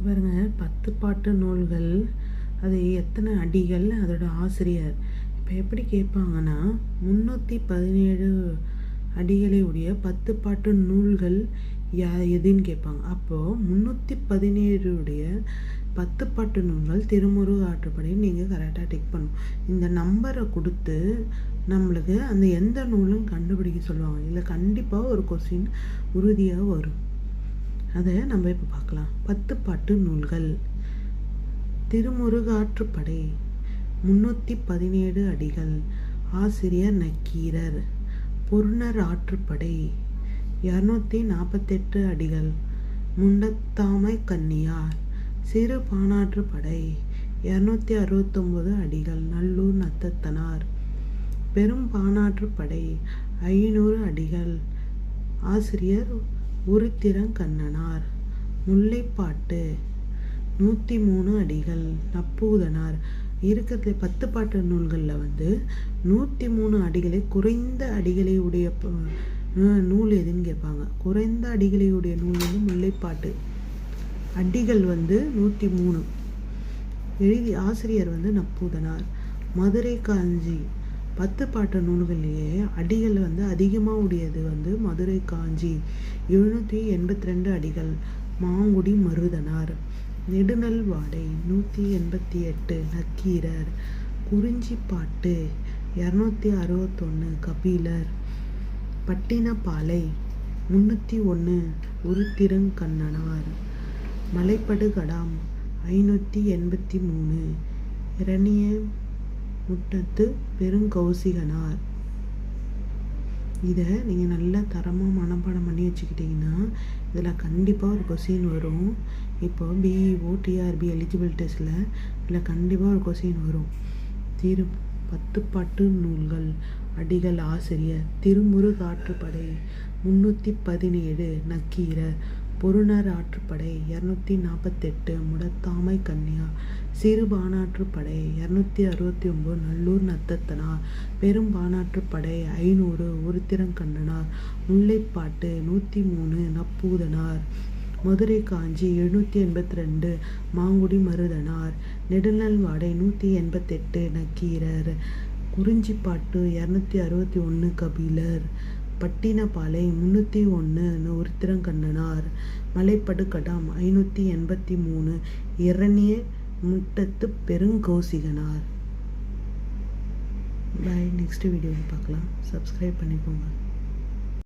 பாருங்க 10 பாட்டு நூல்கள், அது எத்தனை அடிகள், அதோட ஆசிரியர். இப்போ எப்படி கேட்பாங்கன்னா 317 அடிகளை உடைய 10 பாட்டு நூல்கள் எதுன்னு கேட்பாங்க. அப்போது 317 உடைய 10 பாட்டு நூல்கள் திருமுருகு ஆற்றுப்படை நீங்கள் கரெக்டாக டிக் பண்ணணும். இந்த நம்பரை கொடுத்து நம்மளுக்கு அந்த எந்த நூலும் கண்டுபிடிக்க சொல்லுவாங்க. இதில் கண்டிப்பாக ஒரு கொஸ்டின் உறுதியாக வரும். அதை நம்ம இப்போ பார்க்கலாம். 10 பாட்டு நூல்கள். திருமுருகாற்றுப்படை 317 அடிகள். ஆசிரியர் நக்கீரர். பொருணர் ஆற்றுப்படை 248 அடிகள். முண்டத்தாமை கன்னியார். சிறு பாணாற்றுப்படை 269 அடிகள். நல்லூர் நத்தத்தனார். பெரும் பாணாற்றுப்படை 500 அடிகள். ஆசிரியர் உருத்திரங்கண்ணனார். முல்லைப்பாட்டு 103 அடிகள். நப்பூதனார். இருக்கிறதுல 10 பாட்டு நூல்களில் 103 அடிகளை குறைந்த அடிகளை உடைய நூல் எதுன்னு கேட்பாங்க. குறைந்த அடிகளை உடைய நூல் முல்லைப்பாட்டு. அடிகள் 103. எழுதி ஆசிரியர் நப்பூதனார். மதுரை காஞ்சி 10 பாட்டு நூல்களிலேயே அடிகள் அதிகமாக உடையது மதுரை காஞ்சி 782 அடிகள். மாங்குடி மருதனார். நெடுநல்வாடை 188 நக்கீரர். குறிஞ்சிப்பாட்டு 261 கபிலர். பட்டினப்பாலை 301 உருத்திரங்கண்ணனார். மலைப்படுகடாம் 583 இரணிய முட்டத்து பெருங்கௌசிகனார். இதை நீங்கள் நல்லா தரமாக மனப்பாடம் பண்ணி வச்சுக்கிட்டிங்கன்னா இதில் கண்டிப்பாக ஒரு கொஸ்டின் வரும். இப்போ பிஇஓ டிஆர்பி எலிஜிபிள் டெஸ்ட்டில் இதில் கண்டிப்பாக ஒரு கொஸ்டின் வரும். 10 பாட்டு நூல்கள் அடிகள். ஆசிரியர் திருமுருகாற்றுப்படை 317 நக்கீரர். பொருணர் ஆற்றுப்படை 248 முடத்தாமை கன்னியார். சிறுபாணாற்றுப்படை 269 நல்லூர் நத்தத்தனார். பெரும்பாணாற்றுப்படை 500 உருத்திரங்கண்ணனார். முல்லைப்பாட்டு 103 நப்பூதனார். மதுரை காஞ்சி 782 மாங்குடி மருதனார். நெடுநல்வாடை 188 நக்கீரர். குறிஞ்சிப்பாட்டு 261 கபிலர். பட்டினப்பாலை 301 உருத்திரங்கண்ணனார். மலைப்படுகடாம் 583 இரணிய முட்டத்து பெருங்கௌசிகனார். பாய். நெக்ஸ்ட் வீடியோவில் பார்க்கலாம். சப்ஸ்கிரைப் பண்ணிக்கோங்க.